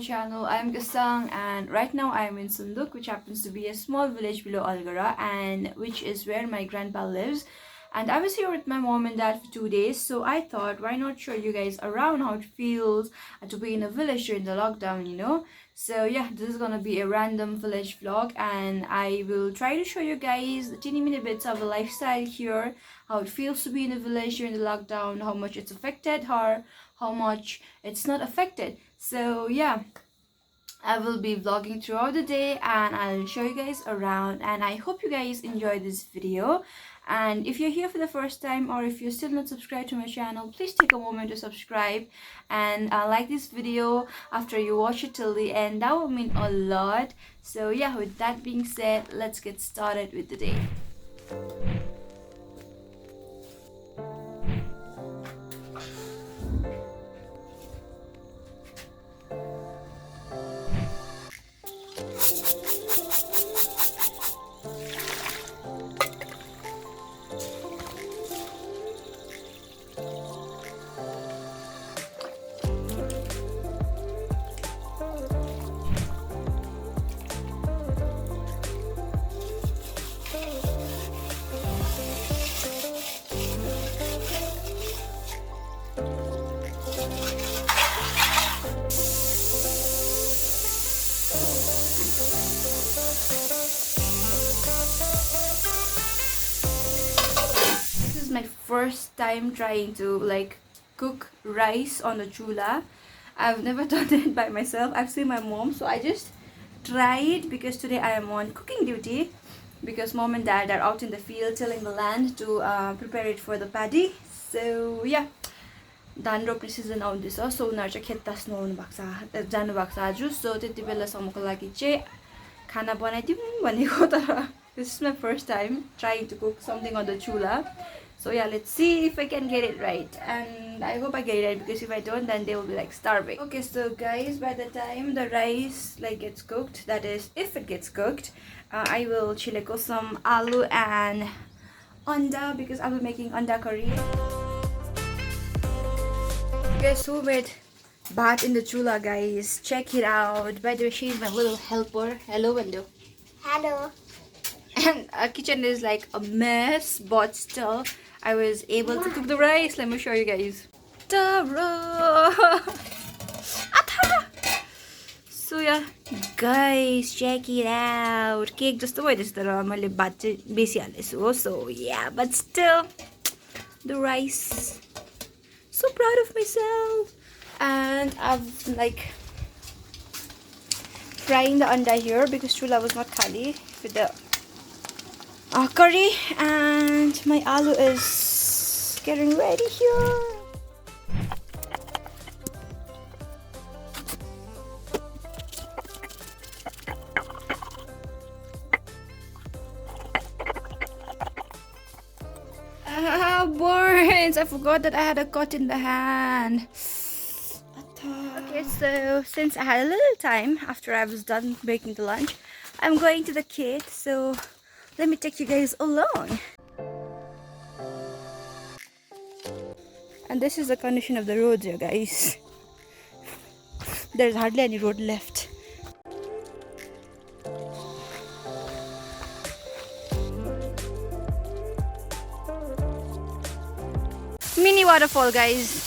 channel. I'm Kesang and right now I am in Sunduk, which happens to be a small village below Algara and which is where my grandpa lives. And I was here with my mom and dad for 2 days, so I thought why not show you guys around how it feels to be in a village during the lockdown. So yeah, this is gonna be a random village vlog and I will try to show you guys the teeny mini bits of the lifestyle here, how it feels to be in a village during the lockdown, how much it's affected her, how much it's not affected. So yeah, I will be vlogging throughout the day and I'll show you guys around, and I hope you guys enjoy this video. And if you're here for the first time or if you're still not subscribed to my channel, please take a moment to subscribe and like this video after you watch it till the end. That would mean a lot. So yeah, with that being said, let's get started with the day. My first time trying to cook rice on the chula. I've never done it by myself. I've seen my mom, so I just tried because today I am on cooking duty because mom and dad are out in the field tilling the land to prepare it for the paddy. So yeah, धान रोप्ने season आउँदैछ, सो उनीहरू चाहिँ खेत तास्नु जानुभएको छ आज. सो त्यति बेलासम्मको लागि चाहिँ खाना बनाइदिउँ भनेको, तर this is my first time trying to cook something on the chula. So yeah, let's see if I can get it right, and I hope I get it right because if I don't, then they will be like starving. Okay, so guys, by the time the rice gets cooked, that is if it gets cooked, I will chileko some aloo and anda because I will be making anda curry. Guess who made bhat in the chula, guys? Check it out. By the way, she's my little helper. Hello, Wendo. Hello. And our kitchen is like a mess, but still I was able to cook the rice. Let me show you guys. Ta-ra! So yeah, guys, check it out. Cake just the way this is. So yeah, but still the rice. So proud of myself. And I've frying the anda here because chula was not khali with the curry, and my aloo is getting ready here. Burns! I forgot that I had a cut in the hand. Okay, so since I had a little time after I was done making the lunch, I'm going to the kit, so let me take you guys along. And this is the condition of the roads here, guys. There's hardly any road left. Mini waterfall, guys.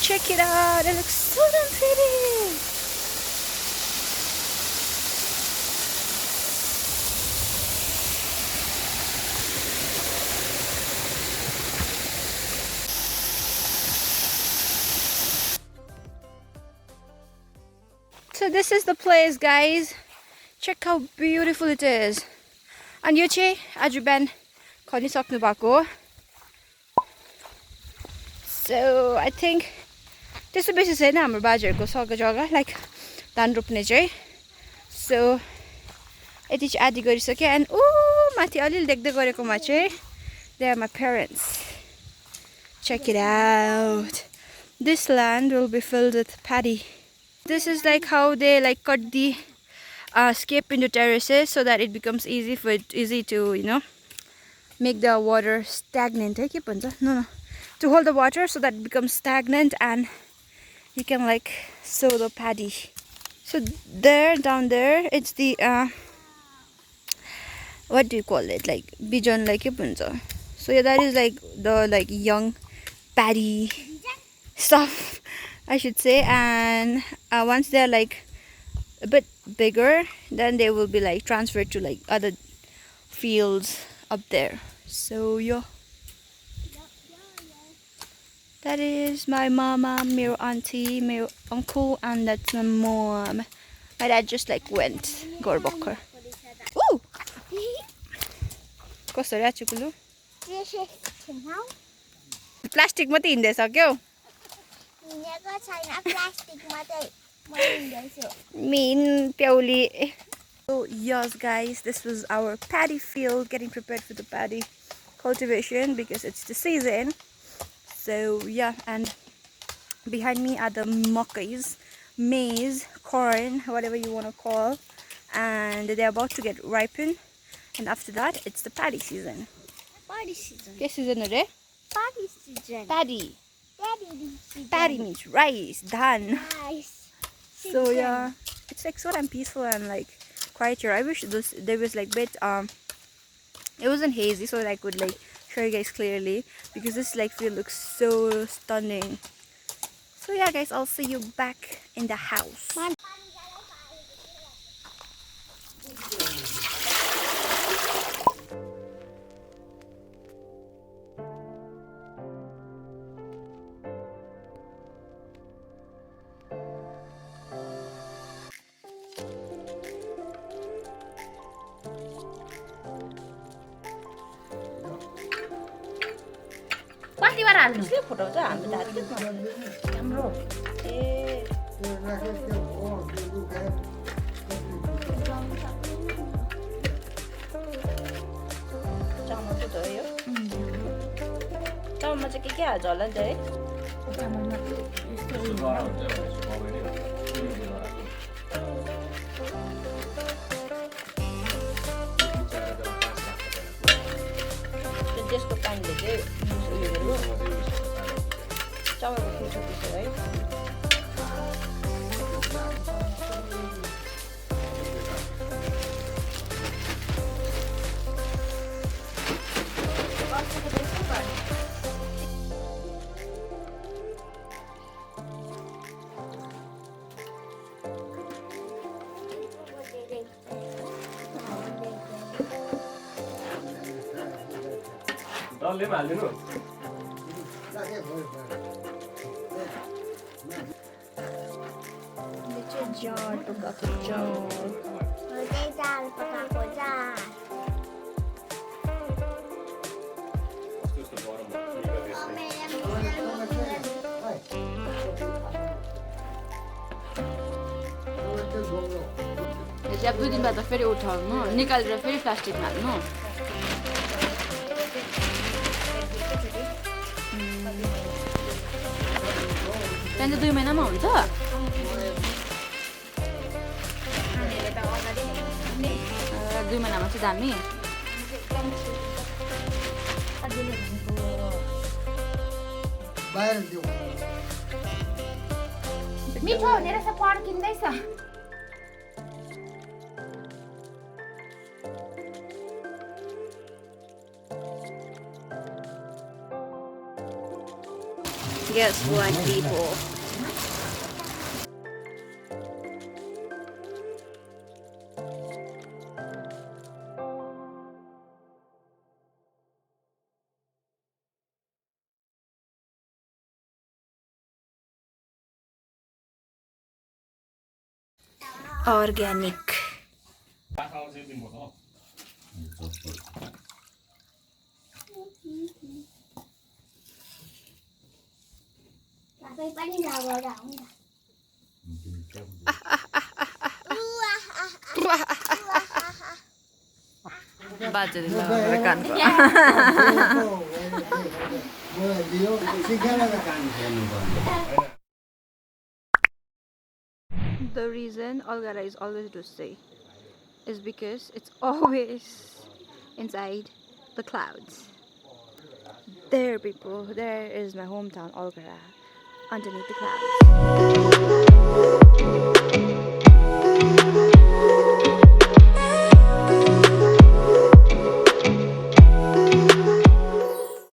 Check it out, it looks so damn pretty. So this is the place, guys. Check how beautiful it is. And you चाहिँ आज बिहान खनिसक्नु भएको. So I think त्यस्तो बेसी छैन हाम्रो बाजेहरुको सको जग्गा धान रोप्ने चाहिँ. So यति चाहिँ आदि गरिसके, and माथि अलिअलि देख्दै गरेकोमा चाहिँ they are my parents. Check it out. This land will be filled with paddy. This is how they cut the skip into terraces so that it becomes easy to make the water stagnant. No, to hold the water so that it becomes stagnant, and you can like sow the paddy. So there, down there, it's the what do you call it? Like bijan, like so yeah, that is like the young paddy stuff, I should say. And once they're like a bit bigger, then they will be like transferred to like other fields up there. So yeah, that is my mama, my auntie, my uncle, and that's my mom. My dad just like went Gorbokar. Ooh! Kosto रे चुकुलु plastic मात्रै हिँड्दै सक्यौ हिँडेको छैन plastic मात्रै म हिँड्दैछु main Pyauli. So yes guys, this was our paddy field, getting prepared for the paddy cultivation because it's the season. So yeah, and behind me are the makkais, maize, corn, whatever you want to call, and they're about to get ripened. And after that, it's the paddy season. Paddy season. What season is it? Paddy season. Paddy. Paddy means rice, dhan. Rice. So yeah, it's like so damn peaceful and like quiet here. I wish there was like bit it wasn't hazy so that I could like show you guys clearly, because this like field looks so stunning. So yeah guys, I'll see you back in the house. कतिबार हाल्नु यसले फुटाउँछ हाम्रो दाजु हाम्रो ए चामल त हो यो चामलमा चाहिँ के हाल्छ होला नि त है चामलमा त्यसको पानीले चाहिँ चामलको फुल्छ त्यसो है. डल्ले पनि हालिदिनु जार पकाएको जार पकाएको जार यो चाहिँ अब 2 दिन बाद फेरि उठाउनु निकालेर फेरि प्लास्टिकमा हाल्नु. त्यहाँदेखि 2 महिनामा हुन्छ. 2 महिनामा चाहिँ दामी. मिठो हुने रहेछ पर्किँदैछ. Guess what, people? Organic. The reason Algara is always to stay is because it's always inside the clouds. There, people, there is my hometown, Algara, underneath the clouds.